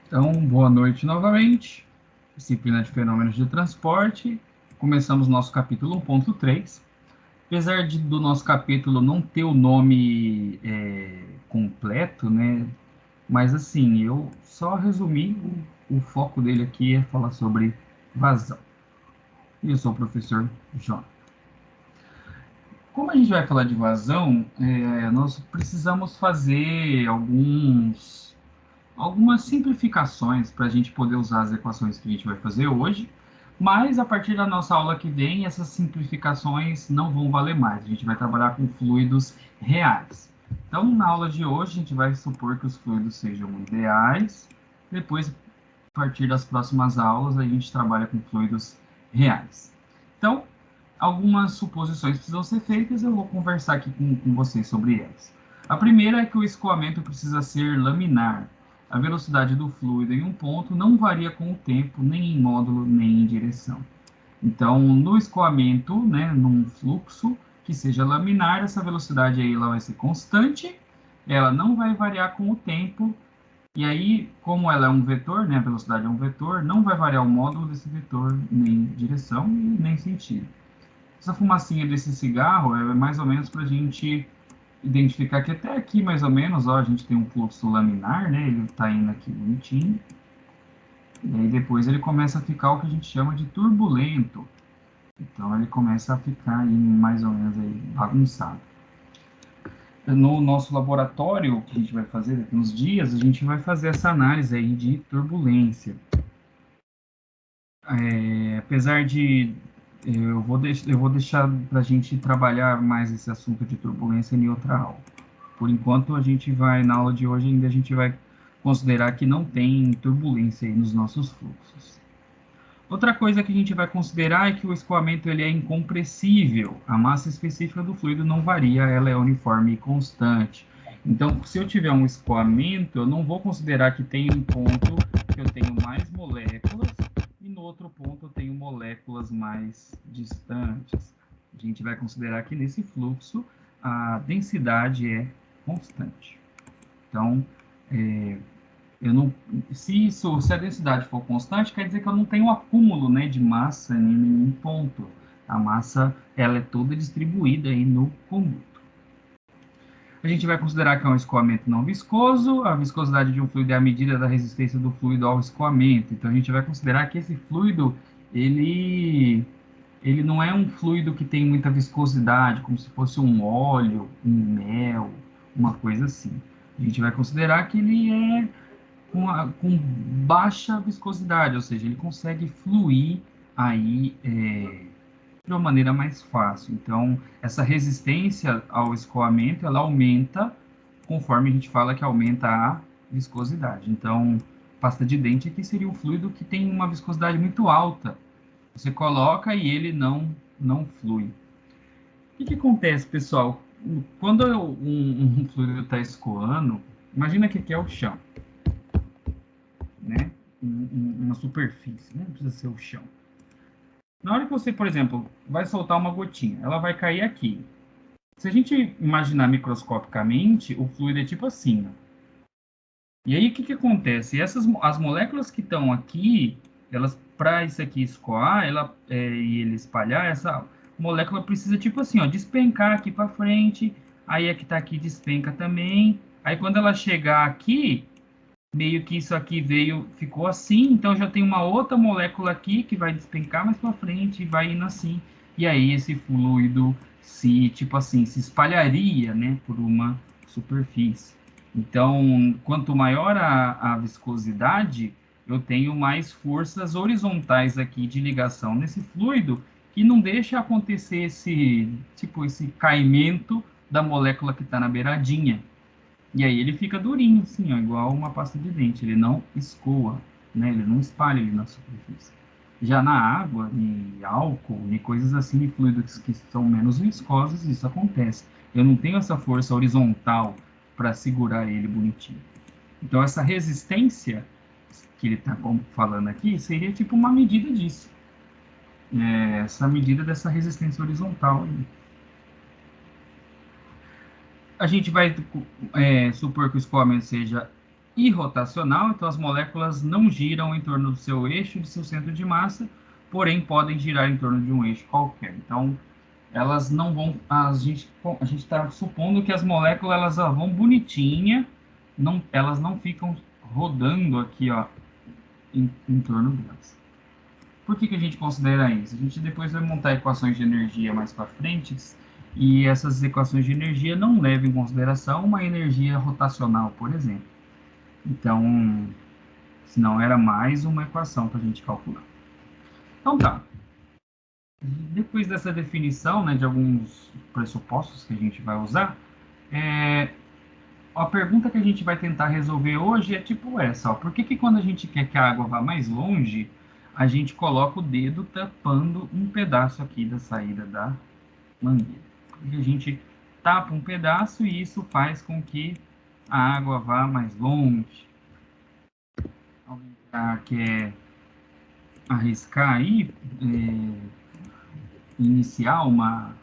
Então, boa noite novamente. Disciplina de fenômenos de transporte. Começamos nosso capítulo 1.3. Apesar do nosso capítulo não ter o nome completo, né? Mas assim, eu só resumi, o foco dele aqui é falar sobre vazão. E eu sou o professor João. Como a gente vai falar de vazão, nós precisamos fazer algumas simplificações para a gente poder usar as equações que a gente vai fazer hoje, mas a partir da nossa aula que vem, essas simplificações não vão valer mais. A gente vai trabalhar com fluidos reais. Então, na aula de hoje, a gente vai supor que os fluidos sejam ideais. Depois, a partir das próximas aulas, a gente trabalha com fluidos reais. Então, algumas suposições precisam ser feitas, eu vou conversar aqui com vocês sobre elas. A primeira é que o escoamento precisa ser laminar. A velocidade do fluido em um ponto não varia com o tempo, nem em módulo, nem em direção. Então, no escoamento, né, num fluxo que seja laminar, essa velocidade aí ela vai ser constante, ela não vai variar com o tempo, e aí, como ela é um vetor, né, a velocidade é um vetor, não vai variar o módulo desse vetor, nem direção, nem sentido. Essa fumacinha desse cigarro é mais ou menos para a gente identificar que até aqui, mais ou menos, ó, a gente tem um fluxo laminar, né? Ele está indo aqui bonitinho. E aí depois ele começa a ficar o que a gente chama de turbulento. Então ele começa a ficar aí mais ou menos aí bagunçado. No nosso laboratório, que a gente vai fazer daqui uns dias, a gente vai fazer essa análise aí de turbulência. Apesar de eu vou deixar para a gente trabalhar mais esse assunto de turbulência em outra aula. Por enquanto, a gente vai, na aula de hoje, ainda a gente vai considerar que não tem turbulência aí nos nossos fluxos. Outra coisa que a gente vai considerar é que o escoamento ele é incompressível. A massa específica do fluido não varia, ela é uniforme e constante. Então, se eu tiver um escoamento, eu não vou considerar que tem um ponto que eu tenho mais moléculas e no outro ponto eu tenho moléculas mais distantes. A gente vai considerar que nesse fluxo a densidade é constante. Então, eu não, se a densidade for constante, quer dizer que eu não tenho acúmulo, né, de massa em nenhum ponto. A massa ela é toda distribuída aí no conduto. A gente vai considerar que é um escoamento não viscoso. A viscosidade de um fluido é a medida da resistência do fluido ao escoamento. Então a gente vai considerar que esse fluido ele não é um fluido que tem muita viscosidade, como se fosse um óleo, um mel, uma coisa assim. A gente vai considerar que ele é com baixa viscosidade, ou seja, ele consegue fluir aí de uma maneira mais fácil. Então, essa resistência ao escoamento, ela aumenta conforme a gente fala que aumenta a viscosidade. Então, pasta de dente aqui seria um fluido que tem uma viscosidade muito alta. Você coloca e ele não flui. O que acontece, pessoal? Quando um fluido está escoando, imagina que aqui é o chão, né? Uma superfície, né? Não precisa ser o chão. Na hora que você, por exemplo, vai soltar uma gotinha, ela vai cair aqui. Se a gente imaginar microscopicamente, o fluido é tipo assim, ó. E aí o que acontece? As moléculas que estão aqui, elas para isso aqui escoar, e ele espalhar, essa molécula precisa tipo assim, ó, despencar aqui para frente. Aí a que está aqui despenca também. Aí quando ela chegar aqui, meio que isso aqui ficou assim, então já tem uma outra molécula aqui que vai despencar mais para frente e vai indo assim. E aí esse fluido tipo assim, se espalharia, né, por uma superfície. Então, quanto maior a viscosidade, eu tenho mais forças horizontais aqui de ligação nesse fluido que não deixa acontecer esse caimento da molécula que está na beiradinha. E aí ele fica durinho, assim, ó, igual uma pasta de dente. Ele não escoa, né? Ele não espalha ele na superfície. Já na água, e álcool, e coisas assim, e fluidos que são menos viscosos, isso acontece. Eu não tenho essa força horizontal para segurar ele bonitinho. Então, essa resistência que ele está falando aqui seria tipo uma medida disso. Essa medida dessa resistência horizontal. A gente vai supor que o escoamento seja irrotacional, então as moléculas não giram em torno do seu eixo, do seu centro de massa, porém podem girar em torno de um eixo qualquer. Então, elas não vão, a gente está supondo que as moléculas elas vão bonitinha, não, elas não ficam rodando aqui, ó, em torno delas. Por que a gente considera isso? A gente depois vai montar equações de energia mais para frente, e essas equações de energia não levam em consideração uma energia rotacional, por exemplo. Então, senão era mais uma equação para a gente calcular. Então tá. Depois dessa definição, né, de alguns pressupostos que a gente vai usar, a pergunta que a gente vai tentar resolver hoje é tipo essa, ó. Por que quando a gente quer que a água vá mais longe, a gente coloca o dedo tapando um pedaço aqui da saída da mangueira? Porque a gente tapa um pedaço e isso faz com que a água vá mais longe. Alguém quer arriscar aí, iniciar uma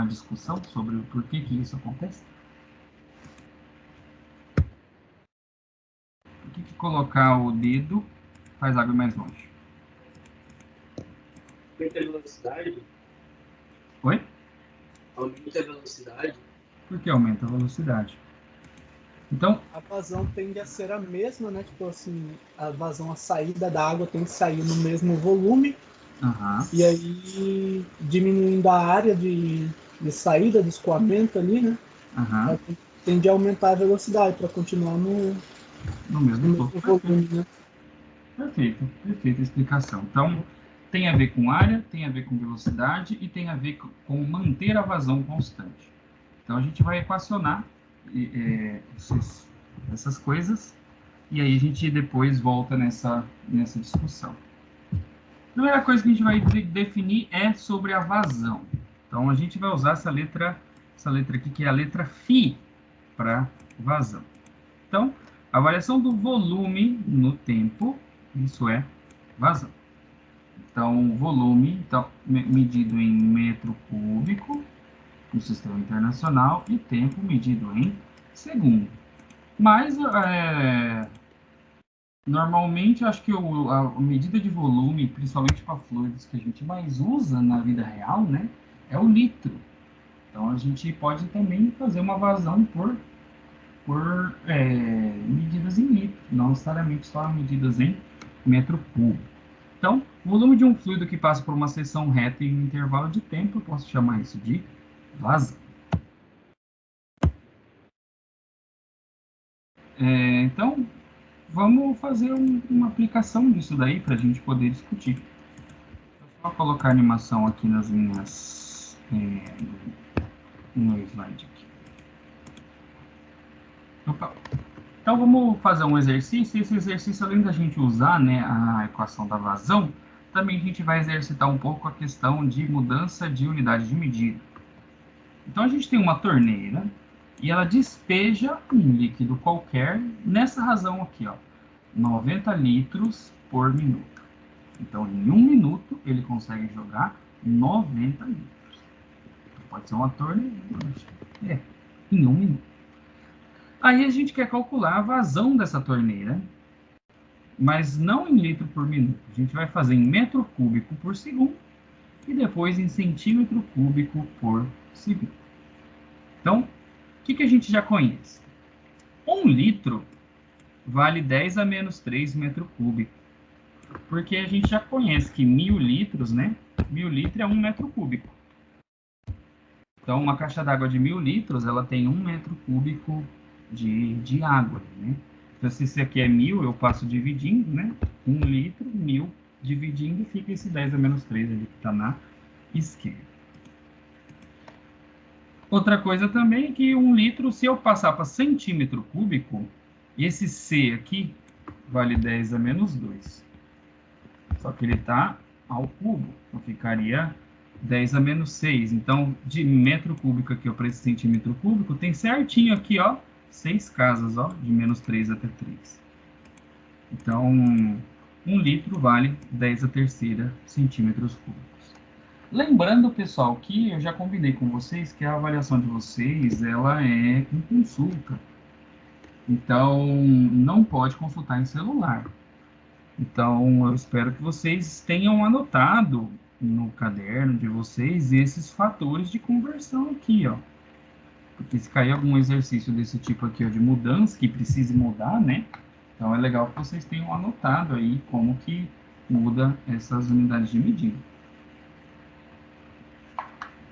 discussão sobre o porquê que isso acontece? Por que colocar o dedo faz a água mais longe? Aumenta a velocidade. Oi? Aumenta a velocidade. Por que aumenta a velocidade? Então, a vazão tende a ser a mesma, né? Tipo assim, a saída da água tem que sair no mesmo volume. E aí, diminuindo a área de saída, de escoamento ali, né? Ela tende a aumentar a velocidade para continuar no mesmo volume, né? Perfeita explicação. Então, tem a ver com área, tem a ver com velocidade e tem a ver com manter a vazão constante. Então, a gente vai equacionar essas coisas e aí a gente depois volta nessa discussão. A primeira coisa que a gente vai definir é sobre a vazão. Então, a gente vai usar essa letra aqui, que é a letra φ, para vazão. Então, a variação do volume no tempo, isso é vazão. Então, volume medido em metro cúbico, no sistema internacional, e tempo medido em segundo. Mas, normalmente, acho que a medida de volume, principalmente para fluidos que a gente mais usa na vida real, né, é o litro. Então, a gente pode também fazer uma vazão por medidas em litro, não necessariamente só medidas em metro cúbico. Então, o volume de um fluido que passa por uma seção reta em um intervalo de tempo, eu posso chamar isso de vazão. Então, vamos fazer uma aplicação disso daí para a gente poder discutir. Vou só colocar a animação aqui nas minhas... no slide aqui. Opa. Então, vamos fazer um exercício. Esse exercício, além da gente usar, né, a equação da vazão, também a gente vai exercitar um pouco a questão de mudança de unidade de medida. Então, a gente tem uma torneira e ela despeja um líquido qualquer nessa razão aqui, ó, 90 litros por minuto. Então, em 1 minuto, ele consegue jogar 90 litros. Pode ser uma torneira, em 1 minuto. Aí a gente quer calcular a vazão dessa torneira, mas não em litro por minuto. A gente vai fazer em metro cúbico por segundo e depois em centímetro cúbico por segundo. Então, o que a gente já conhece? 1 litro vale 10 a menos 3 metro cúbico. Porque a gente já conhece que 1000 litros, né? 1000 litros é 1 metro cúbico. Então, uma caixa d'água de 1000 litros, ela tem 1 metro cúbico de água, né? Então, se esse aqui é 1000, eu passo dividindo, né? 1 litro, 1000 dividindo, fica esse 10 a menos 3 ali que está na esquerda. Outra coisa também é que 1 litro, se eu passar para centímetro cúbico, esse C aqui vale 10 a menos 2. Só que ele está ao cubo, então ficaria 10 a menos 6. Então, de metro cúbico aqui para esse centímetro cúbico, tem certinho aqui, ó, 6 casas, ó, de menos 3 até 3. Então, 1 litro vale 10 a terceira centímetros cúbicos. Lembrando, pessoal, que eu já combinei com vocês que a avaliação de vocês, ela é com consulta. Então, não pode consultar em celular. Então, eu espero que vocês tenham anotado no caderno de vocês esses fatores de conversão aqui, ó. Porque se cair algum exercício desse tipo aqui, ó, de mudança, que precise mudar, né? Então, é legal que vocês tenham anotado aí como que muda essas unidades de medida.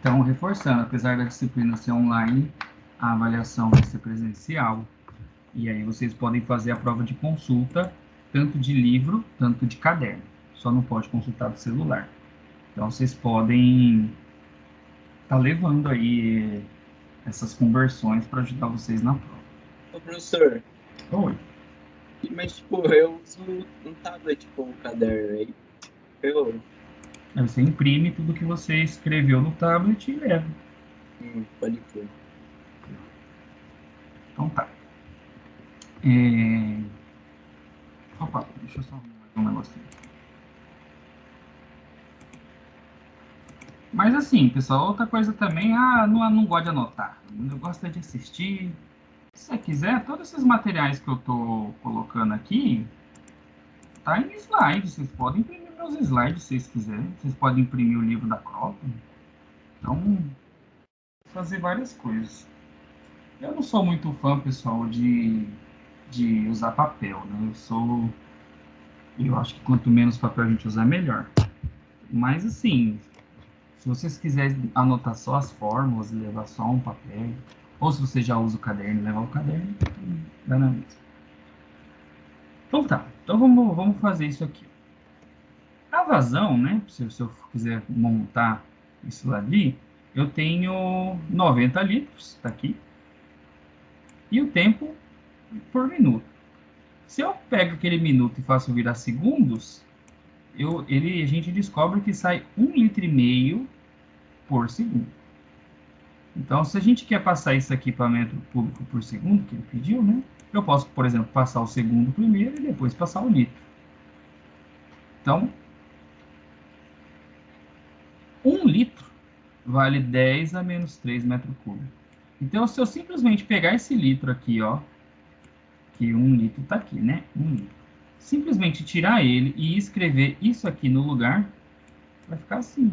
Então, reforçando, apesar da disciplina ser online, a avaliação vai ser presencial. E aí vocês podem fazer a prova de consulta, tanto de livro, tanto de caderno. Só não pode consultar do celular. Então, vocês podem estar levando aí essas conversões para ajudar vocês na prova. Ô, professor. Oi. Mas, tipo, eu uso um tablet como caderno aí. Aí você imprime tudo que você escreveu no tablet e leva. Pode ser. Então tá. Opa, deixa eu só arrumar mais um negocinho. Mas assim, pessoal, outra coisa também, não gosto de anotar. Eu gosto de assistir. Se você quiser, todos esses materiais que eu tô colocando aqui, tá em slide. Vocês podem imprimir meus slides se vocês quiserem. Vocês podem imprimir o livro da prova. Então, fazer várias coisas. Eu não sou muito fã, pessoal, de usar papel, né? Eu acho que quanto menos papel a gente usar, melhor. Mas, assim, se vocês quiserem anotar só as fórmulas e levar só um papel, ou se você já usa o caderno e levar o caderno, dá na mesma. Então tá, então vamos fazer isso aqui. A vazão, né? Se eu quiser montar isso ali, eu tenho 90 litros, tá aqui. E o tempo por minuto. Se eu pego aquele minuto e faço virar segundos, a gente descobre que sai 1,5 litro por segundo. Então, se a gente quer passar isso aqui para metro cúbico por segundo, que ele pediu, né? Eu posso, por exemplo, passar o segundo primeiro e depois passar o litro. Então, 1 litro vale 10 a menos 3 metros cúbicos. Então, se eu simplesmente pegar esse litro aqui, ó, que 1 litro está aqui, né? 1 litro. Simplesmente tirar ele e escrever isso aqui no lugar, vai ficar assim.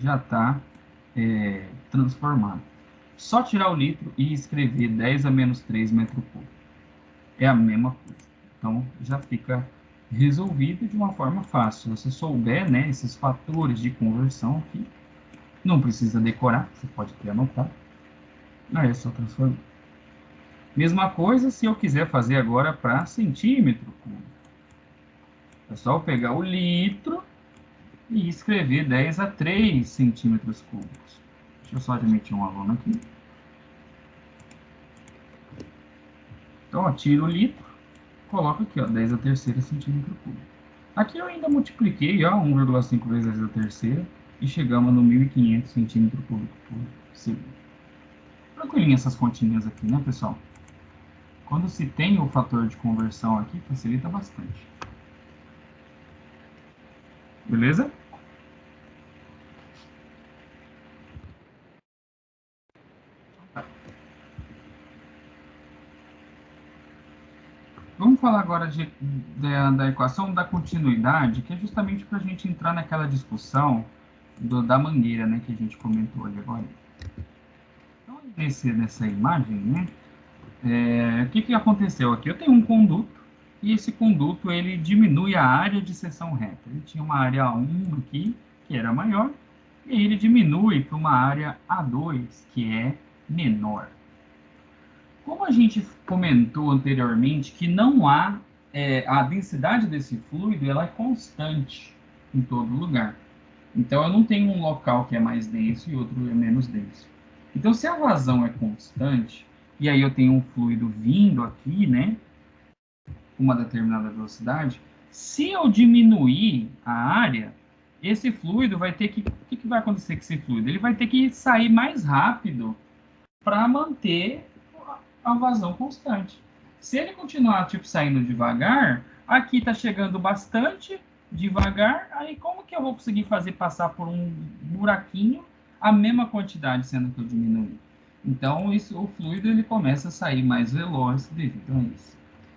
Já está transformado. Só tirar o litro e escrever 10 a menos 3 metros cúbicos. É a mesma coisa. Então, já fica resolvido de uma forma fácil. Se você souber, né, esses fatores de conversão aqui, não precisa decorar, você pode até anotar. Aí é só transformar. Mesma coisa se eu quiser fazer agora para centímetro cúbico. É só eu pegar o litro e escrever 10 a 3 centímetros cúbicos. Deixa eu só admitir um aluno aqui. Então, ó, tiro o litro, coloco aqui, ó, 10 a terceira centímetro cúbico. Aqui eu ainda multipliquei, ó, 1,5 vezes 10 a terceira, e chegamos no 1.500 centímetros cúbicos por segundo. Tranquilinho essas continhas aqui, né, pessoal? Quando se tem o fator de conversão aqui, facilita bastante. Beleza? Vamos falar agora da equação da continuidade, que é justamente para a gente entrar naquela discussão da mangueira, né, que a gente comentou ali agora. Então, nessa imagem, né, o que aconteceu aqui? Eu tenho um conduto, e esse conduto ele diminui a área de seção reta. Ele tinha uma área A1 aqui, que era maior, e ele diminui para uma área A2, que é menor. Como a gente comentou anteriormente que não há, a densidade desse fluido ela é constante em todo lugar. Então, eu não tenho um local que é mais denso e outro é menos denso. Então, se a vazão é constante, e aí eu tenho um fluido vindo aqui, né, com uma determinada velocidade, se eu diminuir a área, esse fluido vai ter que... O que vai acontecer com esse fluido? Ele vai ter que sair mais rápido para manter a vazão constante. Se ele continuar tipo saindo devagar, aqui está chegando bastante devagar, aí como que eu vou conseguir fazer passar por um buraquinho a mesma quantidade, sendo que eu diminui? Então, o fluido ele começa a sair mais veloz devido a isso.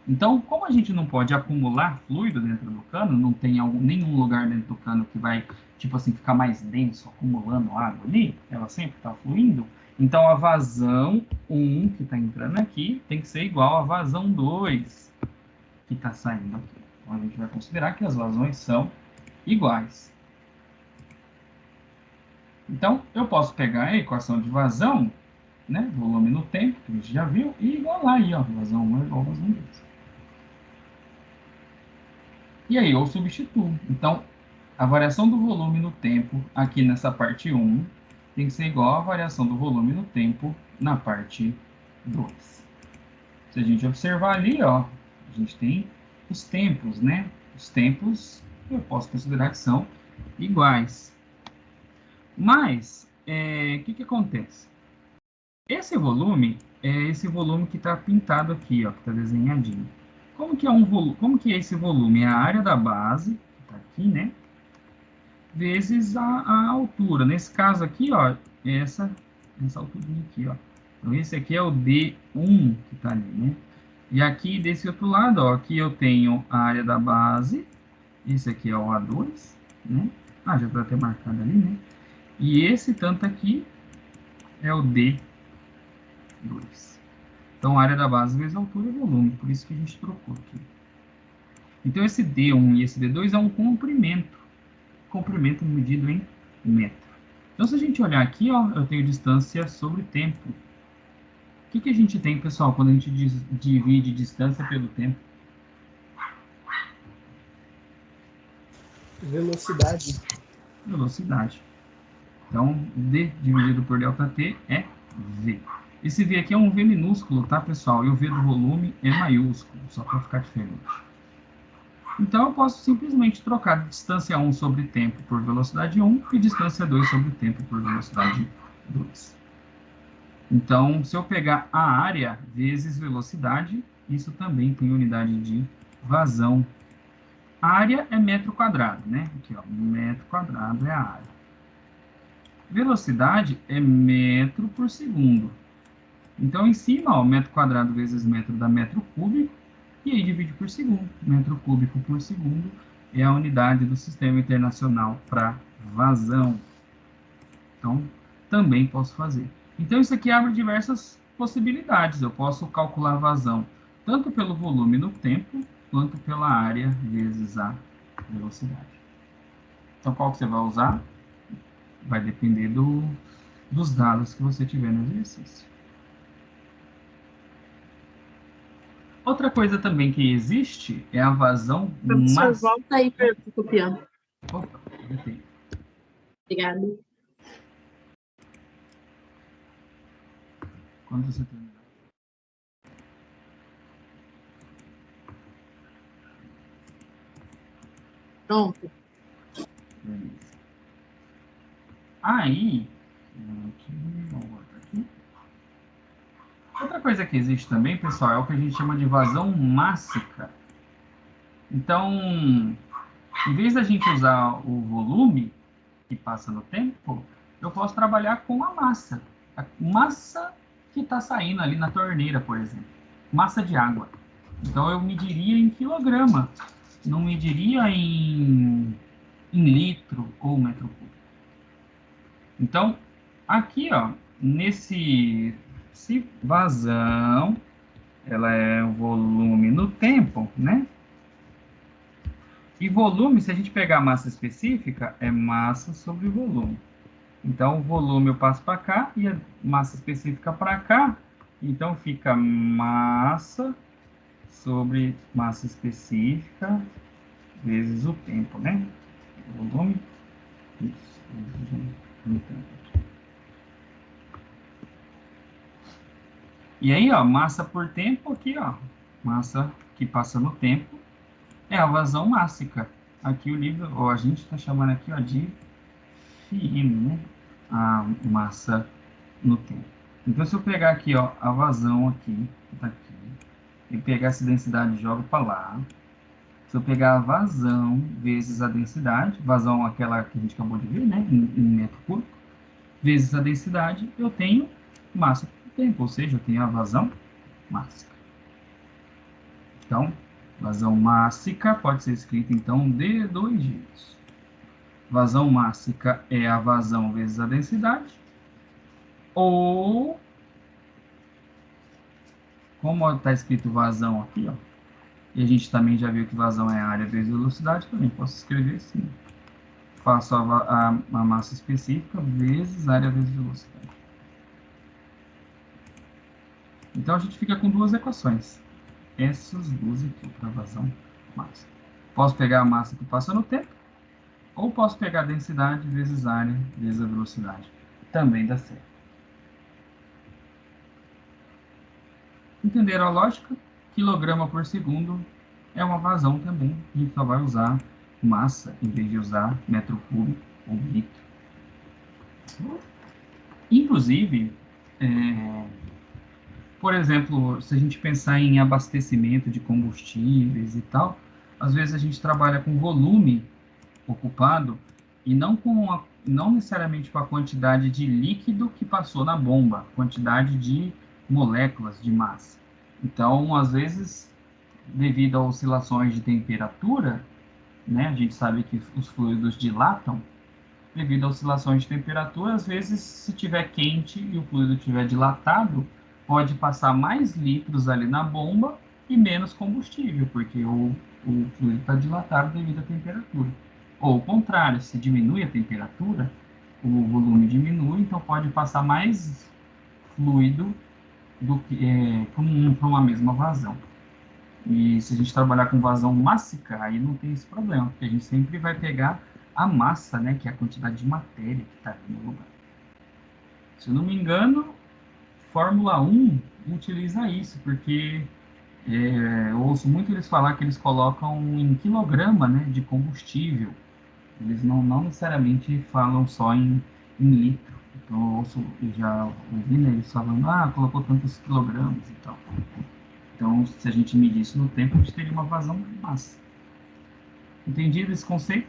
Então, como a gente não pode acumular fluido dentro do cano, não tem nenhum lugar dentro do cano que vai, tipo assim, ficar mais denso, acumulando água ali, ela sempre está fluindo, então a vazão 1 que está entrando aqui tem que ser igual à vazão 2 que está saindo aqui. Então, a gente vai considerar que as vazões são iguais. Então, eu posso pegar a equação de vazão, né, volume no tempo, que a gente já viu, e igualar aí, ó, vazão 1 é igual a vazão 2. E aí eu substituo. Então, a variação do volume no tempo aqui nessa parte 1 tem que ser igual à variação do volume no tempo na parte 2. Se a gente observar ali, ó, a gente tem os tempos, né? Os tempos eu posso considerar que são iguais. Mas, o que acontece? Esse volume é esse volume que está pintado aqui, ó, que está desenhadinho. Como que é esse volume? É a área da base, que está aqui, né? Vezes a altura. Nesse caso aqui, ó, essa alturinha aqui, ó. Então, esse aqui é o D1 que está ali, né? E aqui, desse outro lado, ó, aqui eu tenho a área da base. Esse aqui é o A2, né? Ah, já está até marcado ali, né? E esse tanto aqui é o D2. Então, a área da base vezes a altura e volume. Por isso que a gente trocou aqui. Então, esse D1 e esse D2 é um comprimento. Comprimento medido em metro. Então, se a gente olhar aqui, ó, eu tenho distância sobre tempo. O que a gente tem, pessoal, quando a gente divide distância pelo tempo? Velocidade. Velocidade. Então, D dividido por ΔT é V. Esse V aqui é um V minúsculo, tá, pessoal? E o V do volume é maiúsculo, só para ficar diferente. Então, eu posso simplesmente trocar distância 1 sobre tempo por velocidade 1 e distância 2 sobre tempo por velocidade 2. Então, se eu pegar a área vezes velocidade, isso também tem unidade de vazão. A área é metro quadrado, né? Aqui, ó, metro quadrado é a área. Velocidade é metro por segundo. Então, em cima, ó, metro quadrado vezes metro dá metro cúbico, e aí divide por segundo. Metro cúbico por segundo é a unidade do Sistema Internacional para vazão. Então, também posso fazer. Então, isso aqui abre diversas possibilidades. Eu posso calcular a vazão tanto pelo volume no tempo, quanto pela área vezes a velocidade. Então, qual que você vai usar? Vai depender dos dados que você tiver no exercício. Outra coisa também que existe é a vazão máxima. Volta aí para copiando. Opa, voltei. Obrigada. Quando você terminar. Pronto. Beleza. Aí, outra coisa que existe também, pessoal, é o que a gente chama de vazão mássica. Então, em vez da gente usar o volume que passa no tempo, eu posso trabalhar com a massa. A massa que está saindo ali na torneira, por exemplo. Massa de água. Então, eu mediria em quilograma. Não mediria em litro ou metro cúbico. Então, aqui, ó, se vazão, ela é o volume no tempo, né? E volume, se a gente pegar a massa específica, é massa sobre volume. Então, o volume eu passo para cá e a massa específica para cá. Então, fica massa sobre massa específica vezes o tempo, né? O volume, isso, no tempo. E aí, ó, massa por tempo aqui, ó. Massa que passa no tempo é a vazão mássica. Aqui o livro, ó, a gente está chamando aqui, ó, de FIM, né? A massa no tempo. Então, se eu pegar aqui, ó, a vazão aqui, que tá aqui, e pegar essa densidade e jogo para lá. Se eu pegar a vazão vezes a densidade, vazão aquela que a gente acabou de ver, né? Em metro cúbico, vezes a densidade, eu tenho massa por tempo, ou seja, eu tenho a vazão mássica. Então, vazão mássica pode ser escrita, então, de dois jeitos. Vazão mássica é a vazão vezes a densidade, ou, como está escrito vazão aqui, ó, e a gente também já viu que vazão é área vezes velocidade, também posso escrever assim. Faço a massa específica vezes área vezes velocidade. Então, a gente fica com duas equações. Essas duas aqui para vazão máxima. Posso pegar a massa que passa no tempo, ou posso pegar a densidade vezes área vezes a velocidade. Também dá certo. Entenderam a lógica? Quilograma por segundo é uma vazão também. A gente só vai usar massa em vez de usar metro cúbico ou litro. Inclusive, por exemplo, se a gente pensar em abastecimento de combustíveis e tal, às vezes a gente trabalha com volume ocupado e não necessariamente com a quantidade de líquido que passou na bomba, quantidade de moléculas de massa. Então, às vezes, devido a oscilações de temperatura, né, a gente sabe que os fluidos dilatam, devido a oscilações de temperatura, às vezes, se tiver quente e o fluido estiver dilatado, pode passar mais litros ali na bomba e menos combustível, porque o fluido está dilatado devido à temperatura. Ou o contrário, se diminui a temperatura, o volume diminui, então pode passar mais fluido do que para uma mesma vazão. E se a gente trabalhar com vazão mássica, aí não tem esse problema, porque a gente sempre vai pegar a massa, né, que é a quantidade de matéria que está ali no lugar. Se eu não me engano, Fórmula 1 utiliza isso, porque eu ouço muito eles falar que eles colocam em quilograma, né, de combustível. Eles não necessariamente falam só em litro. Então eu ouço, eu já ouvi, né, eles falando, colocou tantos quilogramas e tal. Então, se a gente medir isso no tempo, a gente teria uma vazão de massa. Entendido esse conceito?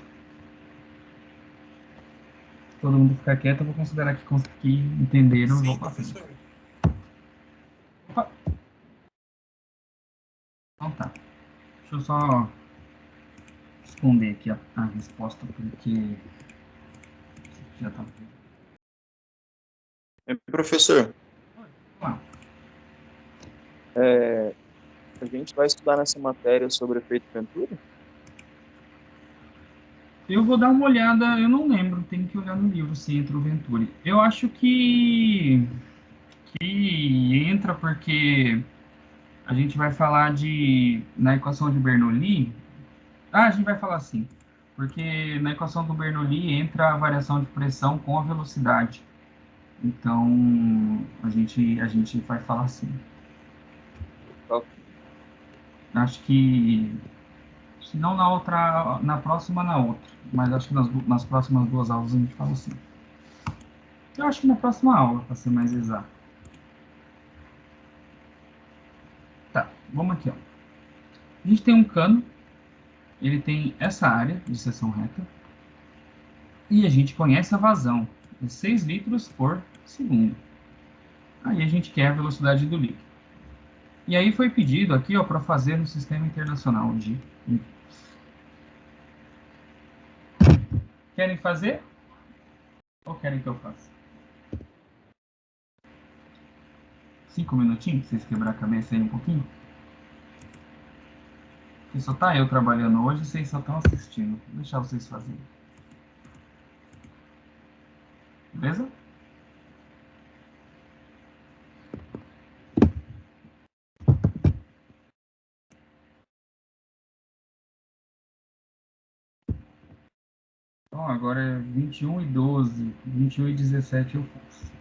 Todo mundo ficar quieto, eu vou considerar que entenderam. Sim, vou professor. Opa. Então tá. Deixa eu só esconder aqui a resposta, porque já tá. Professor, Vamos lá. a gente vai estudar nessa matéria sobre efeito Venturi? Eu vou dar uma olhada, eu não lembro, tem que olhar no livro se entra o Venturi. Eu acho que entra porque a gente vai falar na equação de Bernoulli. A gente vai falar assim, porque na equação do Bernoulli entra a variação de pressão com a velocidade. Então, a gente vai falar assim. Ok. Acho que, se não na próxima, na outra. Mas acho que nas próximas duas aulas a gente fala assim. Eu acho que na próxima aula, para ser mais exato. Tá, vamos aqui, ó. A gente tem um cano, ele tem essa área de seção reta, e a gente conhece a vazão, de 6 litros por segundo. Aí a gente quer a velocidade do líquido. E aí foi pedido aqui, ó, para fazer no Sistema Internacional de Querem fazer? Ou querem que eu faça? 5 minutinhos, pra vocês quebrar a cabeça aí um pouquinho? Porque só tá eu trabalhando hoje e vocês só estão assistindo. Vou deixar vocês fazerem. Beleza? Então agora é 21:12, 21:17 eu faço.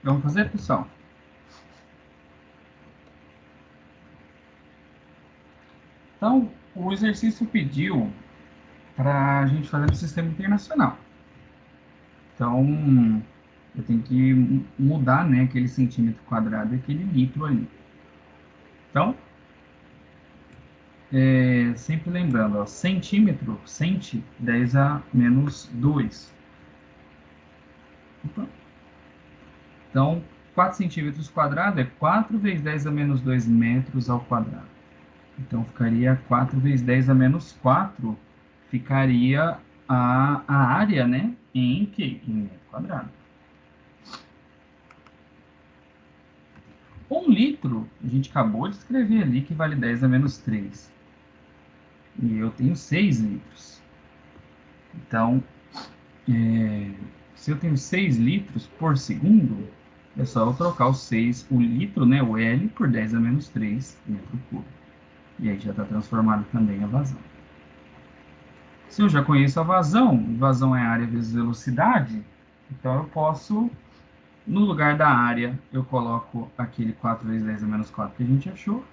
Vamos fazer, pessoal? Então, o exercício pediu para a gente fazer no sistema internacional. Então, eu tenho que mudar, né, aquele centímetro quadrado e aquele litro ali. Então, sempre lembrando, ó, centímetro, 10 a menos 2. Opa. Então, 4 centímetros quadrados é 4 vezes 10 a menos 2 metros ao quadrado. Então, ficaria 4 vezes 10 a menos 4, ficaria a área, né, em quê? Em metro quadrado. 1 litro, a gente acabou de escrever ali que vale 10 a menos 3. E eu tenho 6 litros. Então, se eu tenho 6 litros por segundo, é só eu trocar o litro, né, o L, por 10 a menos 3 metro cúbico. E aí já está transformado também a vazão. Se eu já conheço a vazão é área vezes velocidade, então eu posso, no lugar da área, eu coloco aquele 4 vezes 10 a menos 4 que a gente achou,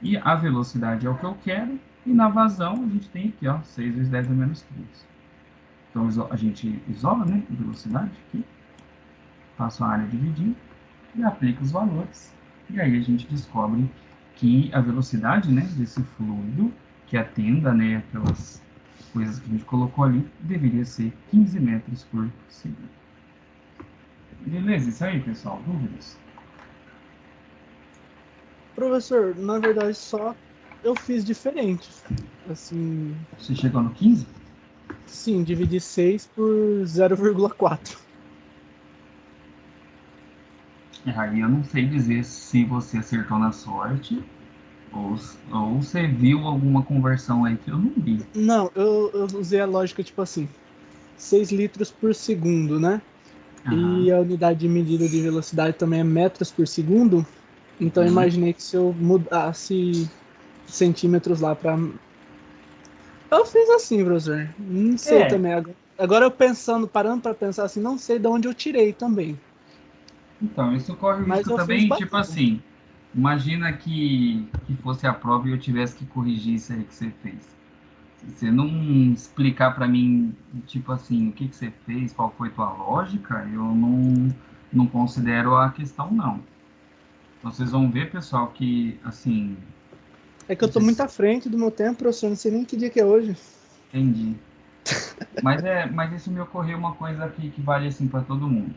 e a velocidade é o que eu quero, e na vazão a gente tem aqui, ó, 6 vezes 10 a menos 3. Então a gente isola, né, a velocidade aqui, faço a área dividir e aplico os valores. E aí a gente descobre que a velocidade, né, desse fluido, que atenda, né, aquelas coisas que a gente colocou ali, deveria ser 15 metros por segundo. Beleza, isso aí, pessoal. Dúvidas? Professor, na verdade só eu fiz diferente. Assim. Você chegou no 15? Sim, dividi 6 por 0,4. Aí eu não sei dizer se você acertou na sorte ou você viu alguma conversão aí que eu não vi. Não, eu usei a lógica tipo assim: 6 litros por segundo, né? E a unidade de medida de velocidade também é metros por segundo. Então eu imaginei que se eu mudasse centímetros lá para. Eu fiz assim, professor. Não sei também. Agora eu parando para pensar assim, não sei de onde eu tirei também. Então, isso corre o Mas risco eu também, fiz tipo assim, imagina que fosse a prova e eu tivesse que corrigir isso aí que você fez. Se você não explicar para mim, tipo assim, o que você fez, qual foi tua lógica, eu não considero a questão, não. Então, vocês vão ver, pessoal, que, assim... É que eu tô muito à frente do meu tempo, professor, não sei nem que dia que é hoje. Entendi. Mas isso me ocorreu uma coisa que vale, assim, para todo mundo.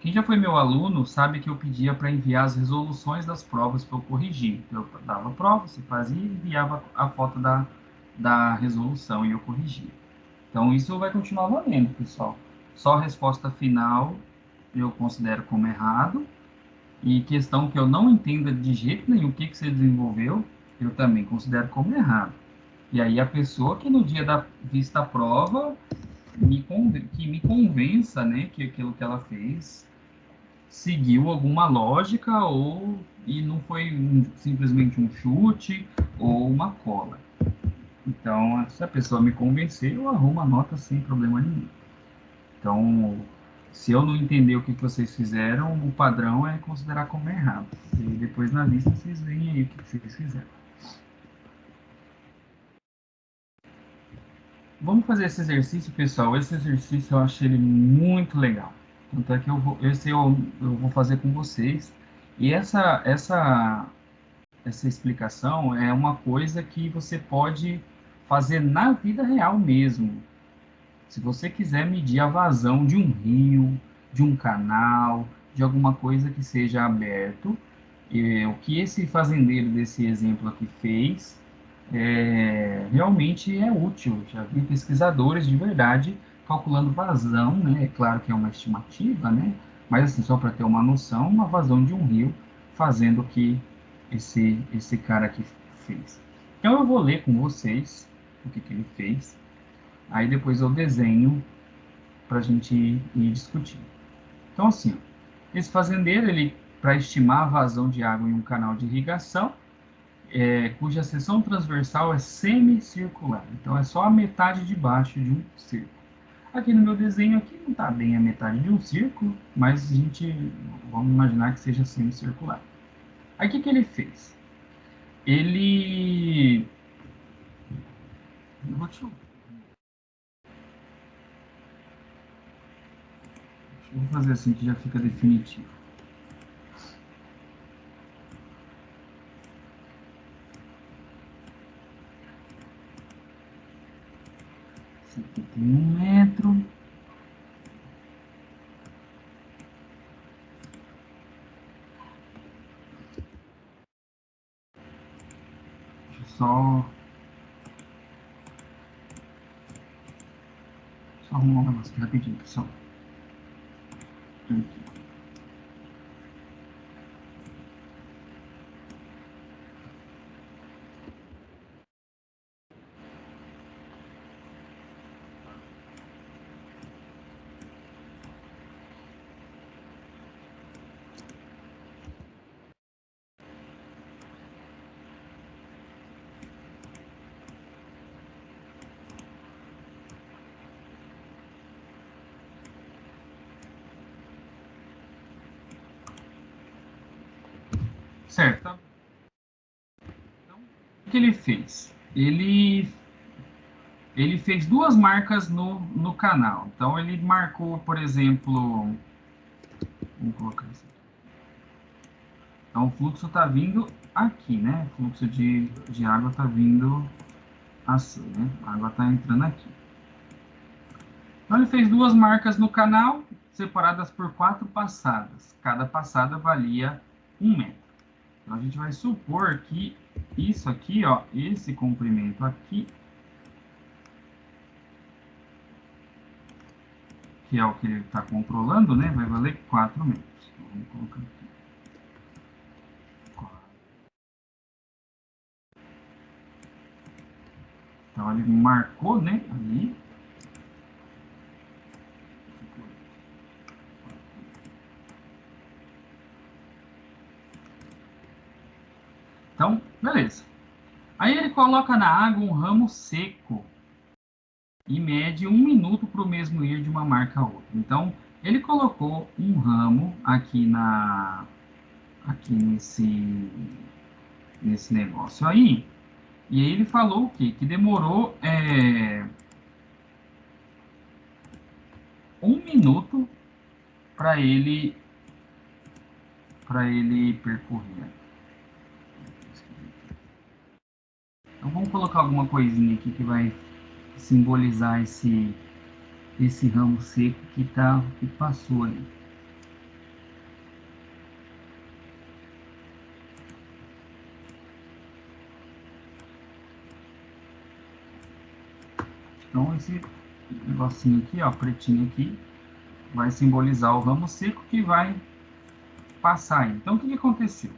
Quem já foi meu aluno sabe que eu pedia para enviar as resoluções das provas para eu corrigir. Eu dava a prova, você fazia e enviava a foto da resolução e eu corrigia. Então isso vai continuar valendo, pessoal. Só a resposta final eu considero como errado. E questão que eu não entenda de jeito nenhum o que você desenvolveu, eu também considero como errado. E aí a pessoa que no dia da vista à prova que me convença, né, que aquilo que ela fez seguiu alguma lógica e não foi simplesmente um chute ou uma cola. Então, se a pessoa me convencer, eu arrumo a nota sem problema nenhum. Então, se eu não entender o que vocês fizeram, o padrão é considerar como errado. E depois na lista vocês veem aí o que vocês fizeram. Vamos fazer esse exercício, pessoal. Esse exercício eu achei ele muito legal. Tanto é que eu vou fazer com vocês. E essa explicação é uma coisa que você pode fazer na vida real mesmo. Se você quiser medir a vazão de um rio, de um canal, de alguma coisa que seja aberto, o que esse fazendeiro desse exemplo aqui fez, realmente é útil. Já vi pesquisadores de verdade calculando vazão, né? É claro que é uma estimativa, né? Mas assim, só para ter uma noção, uma vazão de um rio fazendo o que esse cara aqui fez. Então eu vou ler com vocês o que ele fez. Aí depois eu desenho para a gente ir discutindo. Então assim, esse fazendeiro, ele para estimar a vazão de água em um canal de irrigação, cuja seção transversal é semicircular. Então, é só a metade de baixo de um círculo. Aqui no meu desenho aqui não está bem a metade de um círculo, mas a gente vamos imaginar que seja semicircular. Aí o que ele fez? Ele... Vou fazer assim que já fica definitivo. Esse aqui tem 1 metro. Deixa eu só arrumar um negócio aqui rapidinho, pessoal. Aqui. Certo. Então, o que ele fez? Ele fez duas marcas no canal. Então, ele marcou, por exemplo... Vamos colocar isso aqui. Então, o fluxo está vindo aqui, né? O fluxo de água está vindo assim, né? A água está entrando aqui. Então, ele fez duas marcas no canal, separadas por 4 passadas. Cada passada valia 1 metro. Então, a gente vai supor que isso aqui, ó, esse comprimento aqui, que é o que ele está controlando, né? Vai valer 4 metros. Então, vamos colocar aqui. 4. Então, ele marcou, né? Ali. Então, beleza. Aí ele coloca na água um ramo seco e mede 1 minuto para o mesmo ir de uma marca a outra. Então, ele colocou um ramo aqui aqui nesse negócio aí. E aí ele falou o quê? Que demorou 1 minuto para ele percorrer. Então vamos colocar alguma coisinha aqui que vai simbolizar esse ramo seco que passou ali. Então esse negocinho aqui, ó, pretinho aqui, vai simbolizar o ramo seco que vai passar aí. Então o que aconteceu?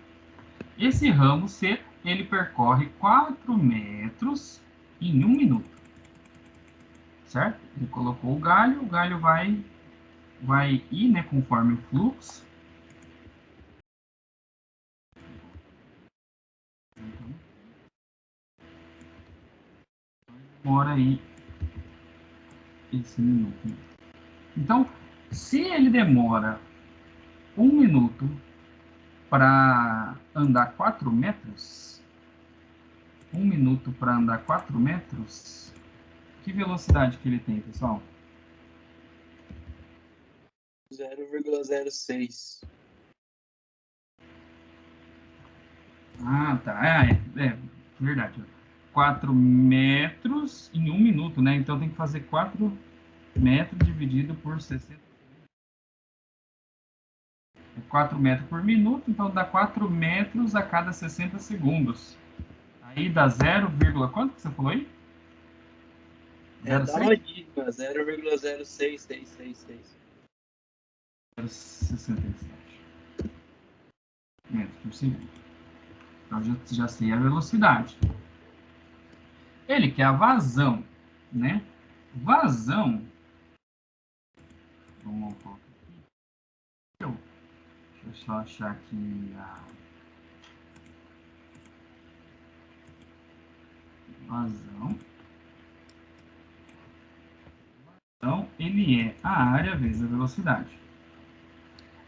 Esse ramo seco, ele percorre 4 metros em 1 minuto. Certo? Ele colocou o galho vai ir, né, conforme o fluxo. Demora aí esse minuto. Então, se ele demora 1 minuto para andar 4 metros, 1 minuto para andar 4 metros, que velocidade que ele tem, pessoal? 0,06. Ah, tá. É verdade. 4 metros em 1 minuto, né? Então tem que fazer 4 metros dividido por 60. 4 metros por minuto, então dá 4 metros a cada 60 segundos. Aí dá 0, quanto que você falou aí? Dá uma dízima, 0,06666. 0,67 metros por segundo. Então já sei a velocidade. Ele quer a vazão, né? Vazão. Vamos colocar aqui. Deixa eu só achar aqui a vazão. Então, ele é a área vezes a velocidade.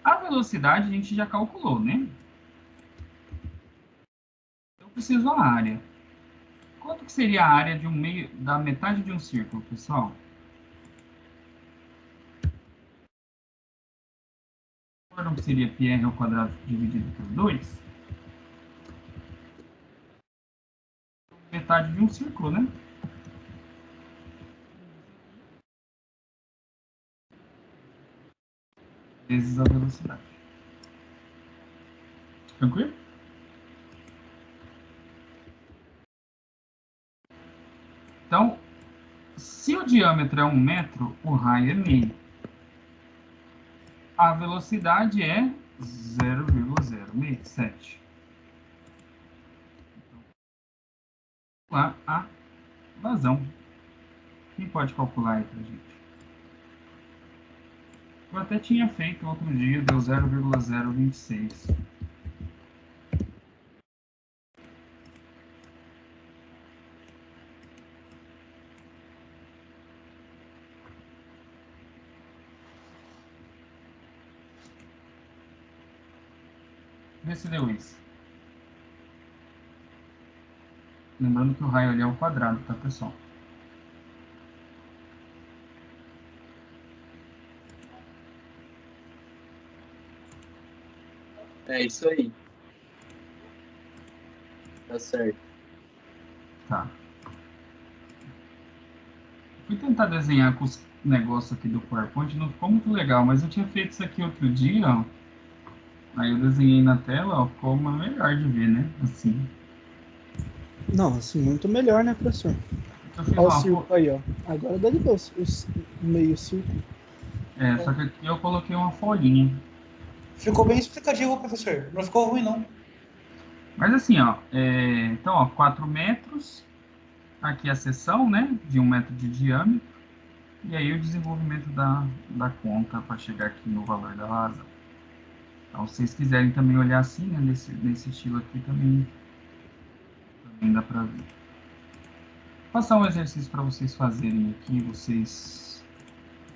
A velocidade a gente já calculou, né? Eu preciso a área. Quanto que seria a área de da metade de um círculo, pessoal? Lembram que seria πr ao quadrado dividido por 2? Metade de um círculo, né? Vezes a velocidade. Tranquilo? Então, se o diâmetro é 1 metro, o raio é meio. A velocidade é 0,067. Então, lá a vazão. Quem pode calcular aí pra gente? Eu até tinha feito outro dia, deu 0,026. Vê se deu isso. Lembrando que o raio ali é o quadrado, tá, pessoal? É isso aí. Tá certo. Tá. Fui tentar desenhar com os negócios aqui do PowerPoint, não ficou muito legal, mas eu tinha feito isso aqui outro dia, ó. Aí eu desenhei na tela, ó, ficou uma melhor de ver, né? Assim. Não, assim, muito melhor, né, professor? Eu fiz Olha o uma círculo aí, ó. Agora dá de ver o meio círculo. só que aqui eu coloquei uma folhinha. Ficou bem explicativo, professor. Não ficou ruim, não. Mas assim, ó, então, ó, 4 metros, aqui a seção, né, de 1 metro de diâmetro, e aí o desenvolvimento da conta para chegar aqui no valor da razão. Então, se vocês quiserem também olhar assim, né, nesse estilo aqui, também dá para ver. Vou passar um exercício para vocês fazerem aqui, vocês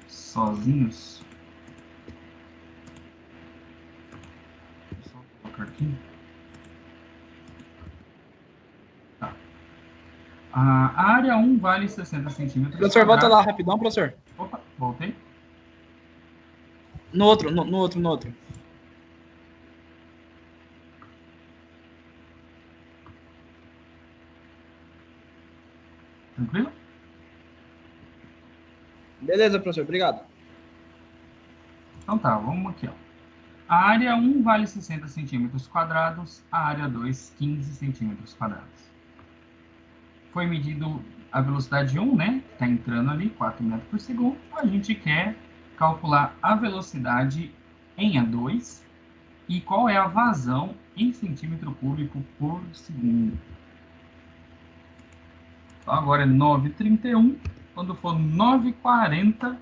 sozinhos. Vou só colocar aqui. Tá. A área 1 vale 60 centímetros Professor, volta quadrados. lá rapidão, professor. Opa, voltei. No outro, no outro, no outro. Tranquilo? Beleza, professor. Obrigado. Então tá, vamos aqui, ó. A área 1 vale 60 centímetros quadrados, a área 2, 15 centímetros quadrados. Foi medido a velocidade 1, né? Está entrando ali, 4 metros por segundo. A gente quer calcular a velocidade em A2 e qual é a vazão em centímetro cúbico por segundo. Então agora é 9h31. Quando for 9h40,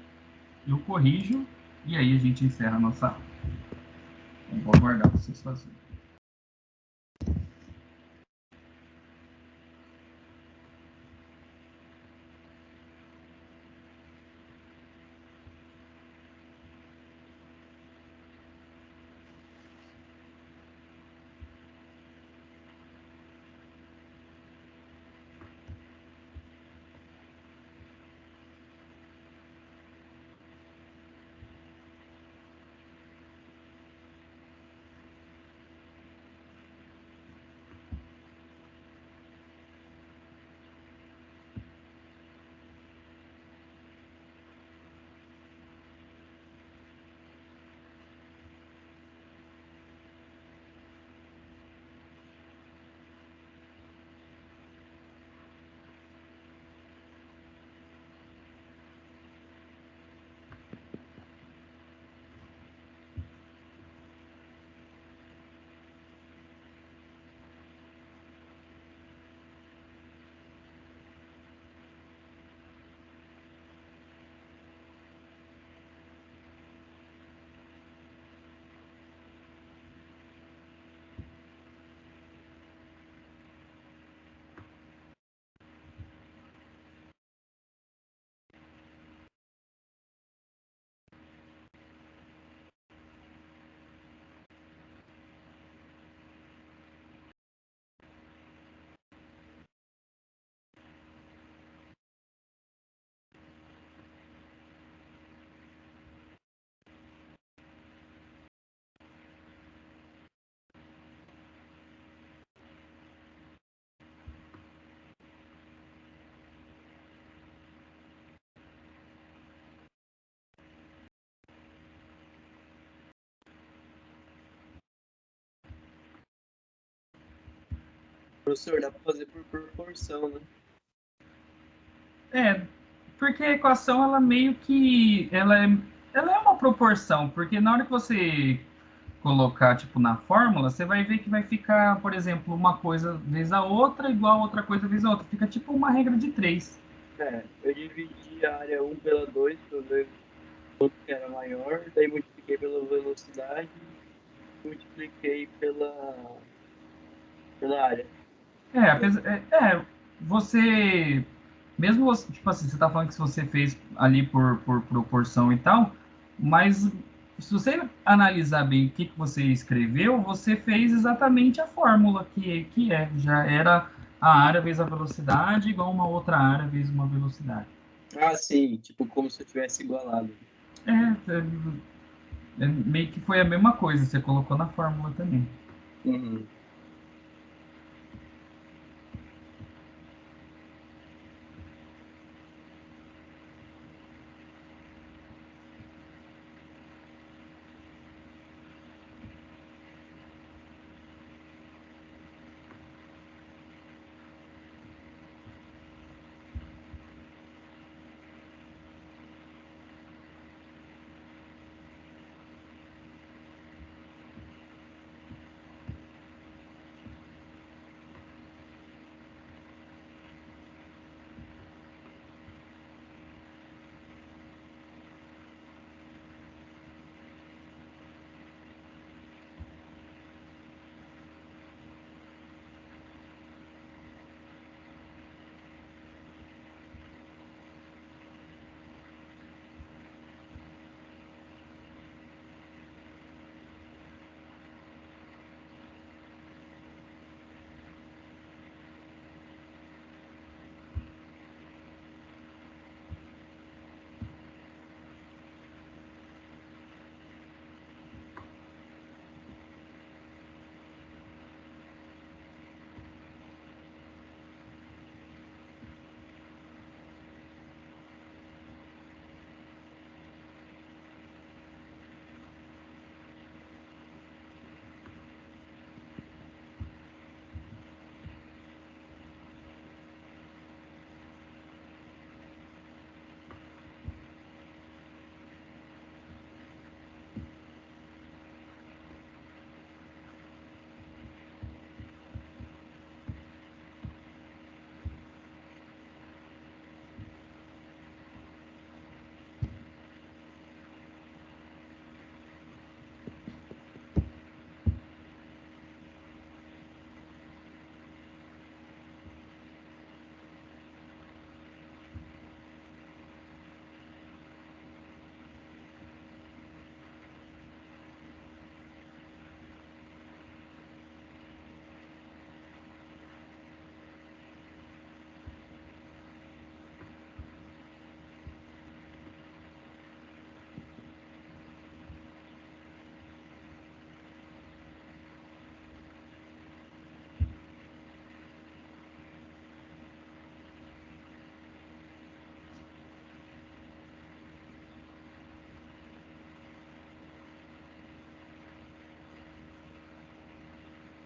eu corrijo e aí a gente encerra a nossa aula. Então, vou aguardar vocês fazerem. Professor, dá pra fazer por proporção, né? Porque a equação, ela meio que, ela é uma proporção, porque na hora que você colocar, tipo, na fórmula, você vai ver que vai ficar, por exemplo, uma coisa vezes a outra, igual a outra coisa vezes a outra. Fica tipo uma regra de 3. Eu dividi a área 1 pela 2 para ver quanto que era maior, daí multipliquei pela velocidade e multipliquei pela área. Você, mesmo você, tipo assim, você tá falando que se você fez ali por proporção e tal, mas se você analisar bem o que que você escreveu, você fez exatamente a fórmula já era a área vezes a velocidade igual uma outra área vezes uma velocidade. Ah, sim, tipo como se eu tivesse igualado. Meio que foi a mesma coisa, você colocou na fórmula também. Uhum.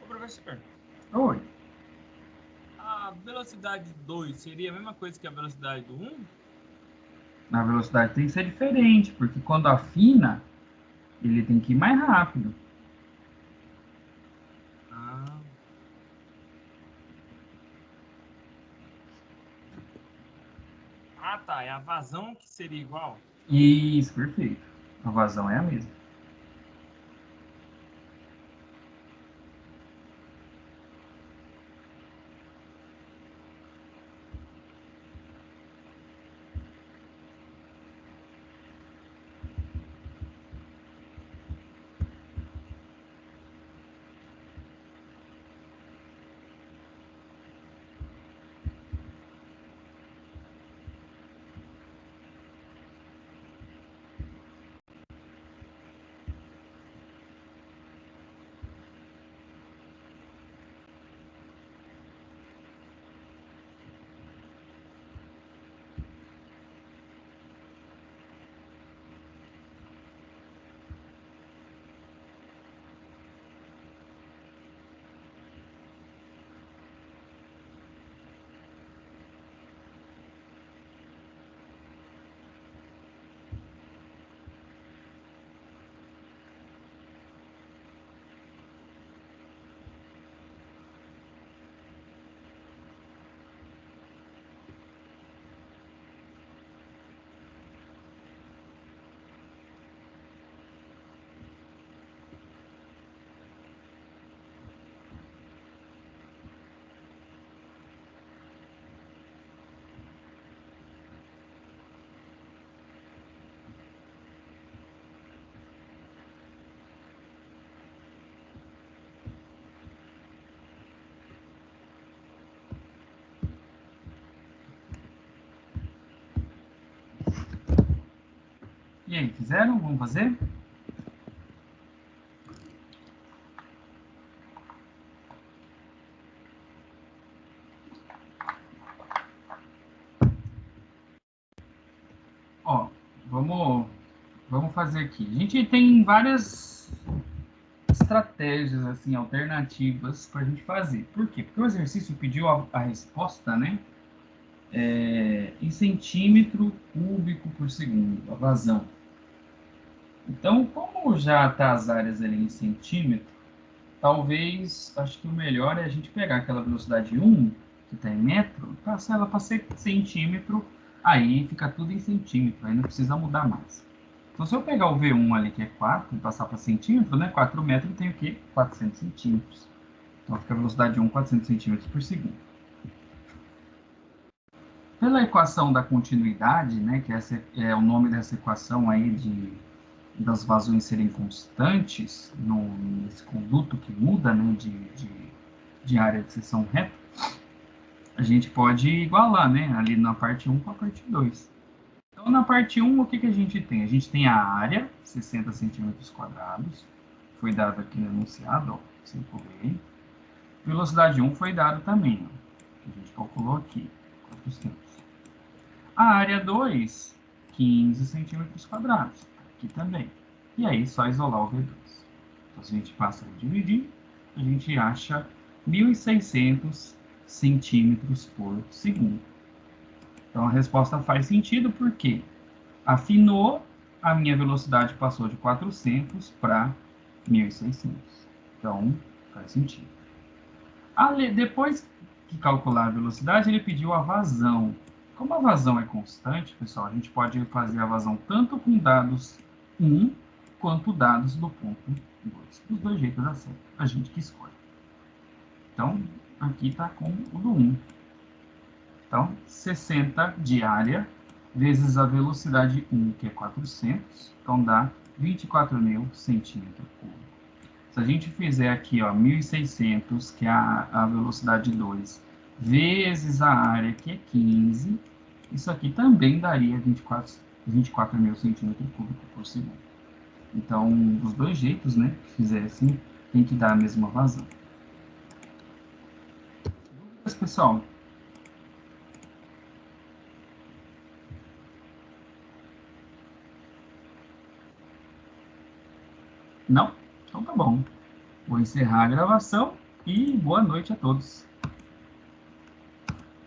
Ô, professor, Oi. a velocidade 2 seria a mesma coisa que a velocidade do 1? Na velocidade tem que ser diferente, porque quando afina, ele tem que ir mais rápido. Ah. Ah, tá. É a vazão que seria igual? Isso, perfeito. A vazão é a mesma. aí, fizeram? Vamos fazer? Ó, vamos fazer aqui. A gente tem várias estratégias assim alternativas para a gente fazer. Por quê? Porque o exercício pediu a resposta, né? Em centímetro cúbico por segundo, a vazão. Então, como já está as áreas ali em centímetro, talvez, acho que o melhor é a gente pegar aquela velocidade 1, que está em metro, passar ela para centímetro, aí fica tudo em centímetro, aí não precisa mudar mais. Então, se eu pegar o V1 ali, que é 4, e passar para centímetro, né? 4 metros tem o quê? 400 centímetros. Então, fica a velocidade 1, 400 centímetros por segundo. Pela equação da continuidade, né? Que essa é o nome dessa equação aí das vazões serem constantes nesse conduto que muda, né? De área de seção reta, a gente pode igualar, né? Ali na parte 1 com a parte 2. Então, na parte 1, o que a gente tem? A gente tem a área, 60 centímetros quadrados, foi dado aqui no enunciado, ó, circulei. Velocidade 1 foi dado também, ó, que a gente calculou aqui, 400. A área 2, 15 centímetros quadrados, aqui também. E aí, só isolar o V2. Então, se a gente passa a dividir, a gente acha 1.600 centímetros por segundo. Então, a resposta faz sentido porque afinou, a minha velocidade passou de 400 para 1.600. Então, faz sentido. Depois de calcular a velocidade, ele pediu a vazão. Como a vazão é constante, pessoal, a gente pode fazer a vazão tanto com dados 1 quanto dados do ponto 2. Os dois jeitos dá certo, a gente que escolhe. Então, aqui está com o do 1. Então, 60 de área vezes a velocidade 1, que é 400, então dá 24.000 centímetros cúbicos. Se a gente fizer aqui, ó, 1.600, que é a velocidade 2, vezes a área, que é 15, isso aqui também daria 24.000 centímetros cúbicos por segundo. Então, dos dois jeitos, né, que fizer assim, tem que dar a mesma vazão. Dúvidas, pessoal? Não? Então tá bom. Vou encerrar a gravação e boa noite a todos.